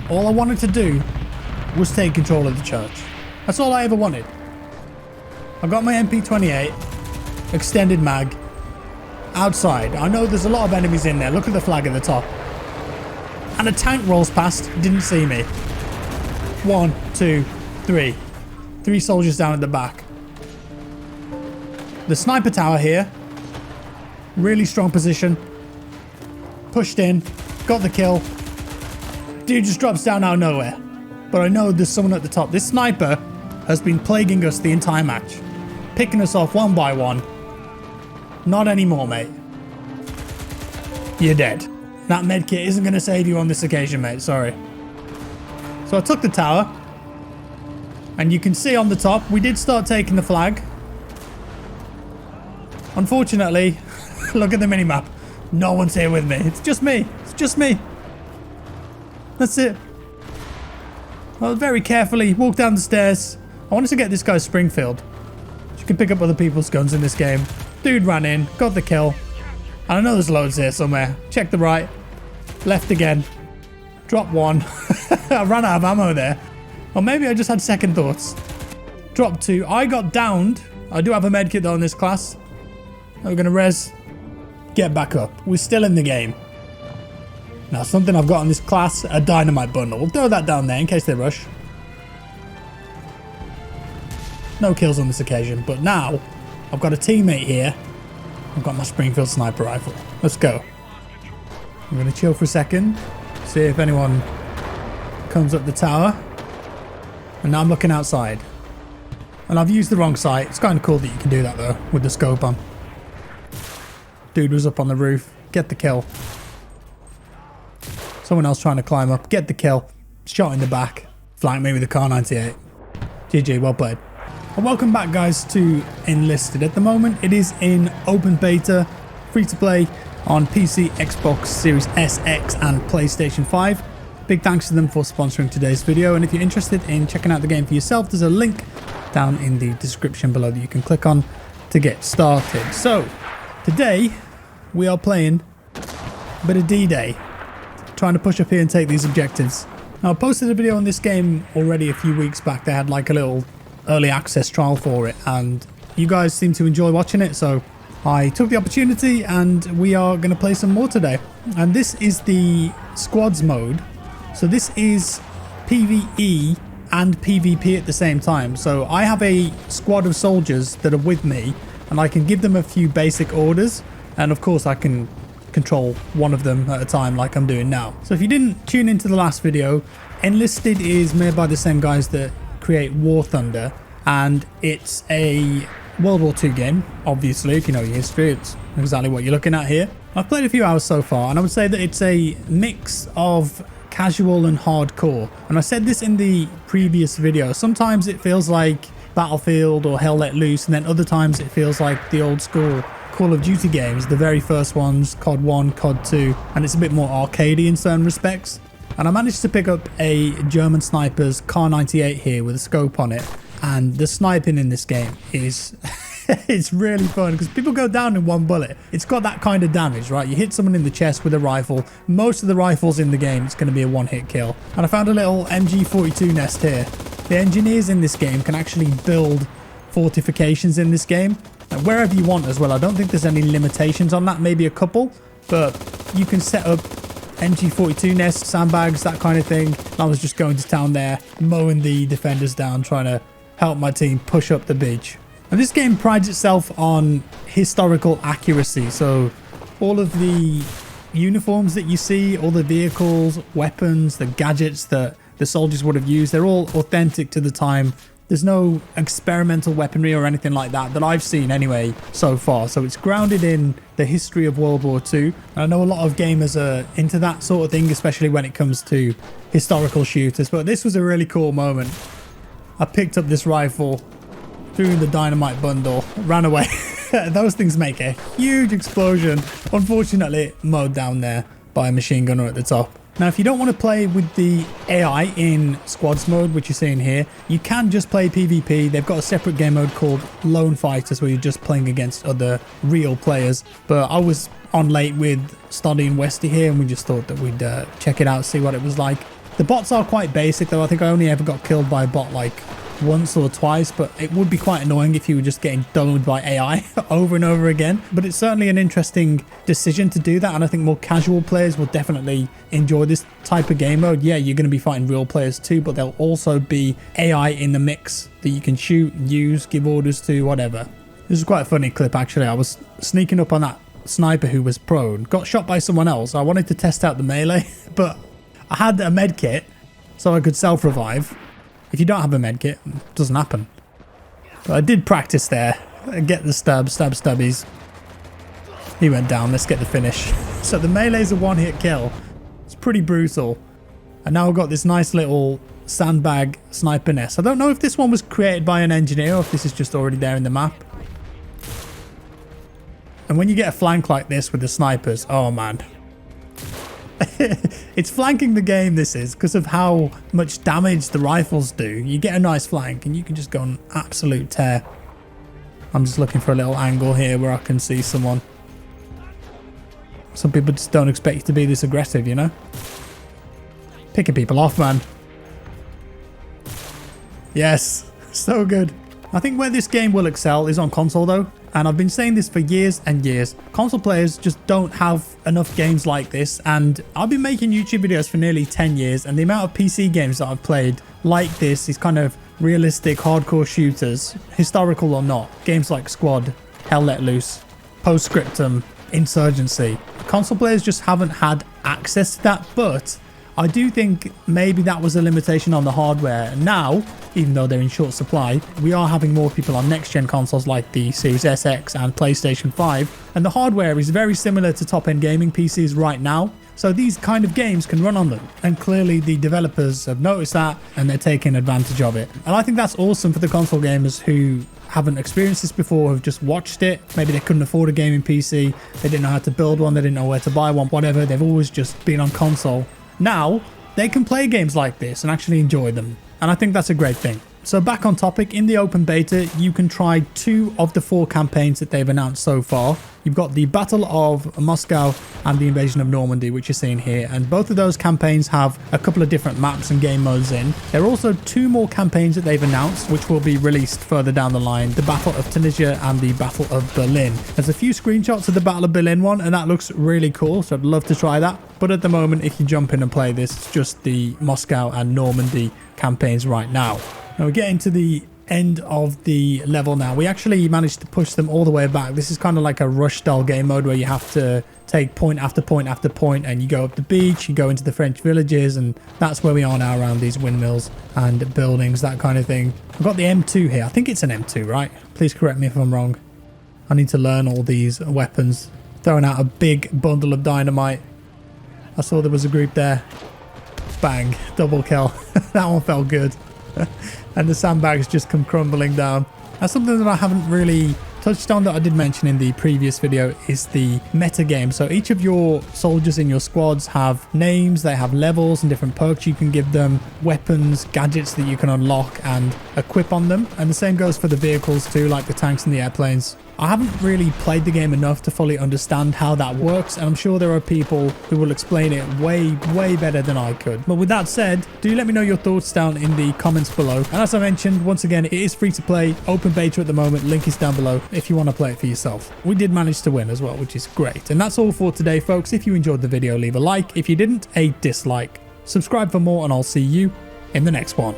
all I wanted to do was take control of the church. That's all I ever wanted. I got my MP28, extended mag, outside. I know there's a lot of enemies in there. Look at the flag at the top. And a tank rolls past, didn't see me. 1, 2, 3. 3 soldiers down at the back. The sniper tower here. Really strong position. Pushed in, got the kill. Dude just drops down out of nowhere. But I know there's someone at the top. This sniper has been plaguing us the entire match. Picking us off one by one. Not anymore, mate. You're dead. That medkit isn't going to save you on this occasion, mate. Sorry. So I took the tower. And you can see on the top, we did start taking the flag. Unfortunately, look at the minimap. No one's here with me. It's just me. It's just me. That's it. I very carefully walked down the stairs. I wanted to get this guy Springfield. You can pick up other people's guns in this game. Dude ran in, got the kill. And I know there's loads here somewhere. Check the right. Left again. Drop one. I ran out of ammo there. Or maybe I just had second thoughts. Drop 2. I got downed. I do have a medkit though in this class. We're going to res. Get back up. We're still in the game. Now something I've got in this class, a dynamite bundle. We'll throw that down there in case they rush. No kills on this occasion, but now I've got a teammate here. I've got my Springfield sniper rifle. Let's go. I'm going to chill for a second. See if anyone comes up the tower. And now I'm looking outside. And I've used the wrong sight. It's kind of cool that you can do that though, with the scope on. Dude was up on the roof. Get the kill. Someone else trying to climb up. Get the kill. Shot in the back. Flank me with the Car 98. GG, well played. And welcome back guys to Enlisted. At the moment it is in open beta, free to play on PC, Xbox Series S, X and PlayStation 5. Big thanks to them for sponsoring today's video, and if you're interested in checking out the game for yourself, there's a link down in the description below that you can click on to get started. So today we are playing a bit of D-Day, trying to push up here and take these objectives. Now I posted a video on this game already a few weeks back. They had like a little early access trial for it and you guys seem to enjoy watching it, so I took the opportunity and we are going to play some more today. And this is the squads mode, so this is PvE and PvP at the same time. So I have a squad of soldiers that are with me and I can give them a few basic orders, and of course I can control one of them at a time like I'm doing now. So if you didn't tune into the last video, Enlisted is made by the same guys that create War Thunder, and it's a World War II game. Obviously, if you know your history, it's exactly what you're looking at here. I've played a few hours so far, and I would say that it's a mix of casual and hardcore. And I said this in the previous video, sometimes it feels like Battlefield or Hell Let Loose, and then other times it feels like the old school Call of Duty games, the very first ones, COD 1, COD 2, and it's a bit more arcadey in certain respects. And I managed to pick up a German sniper's Car 98 here with a scope on it, and the sniping in this game is it's really fun because people go down in one bullet. It's got that kind of damage, right? You hit someone in the chest with a rifle. Most of the rifles in the game, it's going to be a one-hit kill. And I found a little MG42 nest here. The engineers in this game can actually build fortifications in this game, wherever you want as well. I don't think there's any limitations on that, maybe a couple, but you can set up MG42 nests, sandbags, that kind of thing. I was just going to town there, mowing the defenders down, trying to help my team push up the beach. And this game prides itself on historical accuracy, so all of the uniforms that you see, all the vehicles, weapons, the gadgets that the soldiers would have used, they're all authentic to the time. There's no experimental weaponry or anything like that that I've seen anyway so far. So it's grounded in the history of World War II. And I know a lot of gamers are into that sort of thing, especially when it comes to historical shooters. But this was a really cool moment. I picked up this rifle, threw in the dynamite bundle, ran away. Those things make a huge explosion. Unfortunately, mowed down there by a machine gunner at the top. Now, if you don't want to play with the AI in squads mode, which you're seeing here, you can just play PvP. They've got a separate game mode called Lone Fighters, where you're just playing against other real players. But I was on late with Stoddy and Westy here, and we just thought that we'd check it out, see what it was like. The bots are quite basic though. I think I only ever got killed by a bot like once or twice, but it would be quite annoying if you were just getting domed by AI over and over again. But it's certainly an interesting decision to do that, and I think more casual players will definitely enjoy this type of game mode. Yeah, you're going to be fighting real players too, but there'll also be AI in the mix that you can shoot, use, give orders to, whatever. This is quite a funny clip actually. I was sneaking up on that sniper who was prone, got shot by someone else. I wanted to test out the melee, but I had a med kit so I could self-revive. If you don't have a medkit, it doesn't happen. But I did practice there. Get the stubbies. He went down. Let's get the finish. So the melee's a one-hit kill. It's pretty brutal. And now we've got this nice little sandbag sniper nest. I don't know if this one was created by an engineer or if this is just already there in the map. And when you get a flank like this with the snipers, oh man. It's flanking the game, this is, because of how much damage the rifles do. You get a nice flank and you can just go on absolute tear. I'm just looking for a little angle here where I can see someone. Some people just don't expect you to be this aggressive, you know? Picking people off, man. Yes, so good. I think where this game will excel is on console though. And I've been saying this for years and years. Console players just don't have enough games like this. And I've been making YouTube videos for nearly 10 years. And the amount of PC games that I've played like this, these kind of realistic hardcore shooters, historical or not. Games like Squad, Hell Let Loose, Postscriptum, Insurgency. Console players just haven't had access to that. But I do think maybe that was a limitation on the hardware. Now, even though they're in short supply, we are having more people on next-gen consoles like the Series SX and PlayStation 5, and the hardware is very similar to top-end gaming PCs right now, so these kind of games can run on them, and clearly the developers have noticed that and they're taking advantage of it. And I think that's awesome for the console gamers who haven't experienced this before, have just watched it. Maybe they couldn't afford a gaming PC, they didn't know how to build one, they didn't know where to buy one, whatever, they've always just been on console. Now, they can play games like this and actually enjoy them. And I think that's a great thing. So back on topic, in the open beta, you can try 2 of the 4 campaigns that they've announced so far. You've got the Battle of Moscow and the Invasion of Normandy, which you're seeing here. And both of those campaigns have a couple of different maps and game modes in. There are also 2 more campaigns that they've announced, which will be released further down the line. The Battle of Tunisia and the Battle of Berlin. There's a few screenshots of the Battle of Berlin one, and that looks really cool. So I'd love to try that. But at the moment, if you jump in and play this, it's just the Moscow and Normandy campaigns right now. Now we're getting to the end of the level now. We actually managed to push them all the way back. This is kind of like a rush style game mode where you have to take point after point after point, and you go up the beach, you go into the French villages, and that's where we are now, around these windmills and buildings, that kind of thing. I've got the M2 here. I think it's an M2, right? Please correct me if I'm wrong. I need to learn all these weapons. Throwing out a big bundle of dynamite. I saw there was a group there. Bang, double kill. That one felt good. And the sandbags just come crumbling down. That's something that I haven't really touched on that I did mention in the previous video, is the meta game. So each of your soldiers in your squads have names, they have levels and different perks you can give them, weapons, gadgets that you can unlock and equip on them. And the same goes for the vehicles too, like the tanks and the airplanes. I haven't really played the game enough to fully understand how that works, and I'm sure there are people who will explain it way better than I could. But with that said, do let me know your thoughts down in the comments below. And as I mentioned, once again, it is free to play, open beta at the moment, link is down below if you want to play it for yourself. We did manage to win as well, which is great. And that's all for today, folks. If you enjoyed the video, leave a like. If you didn't, a dislike. Subscribe for more, and I'll see you in the next one.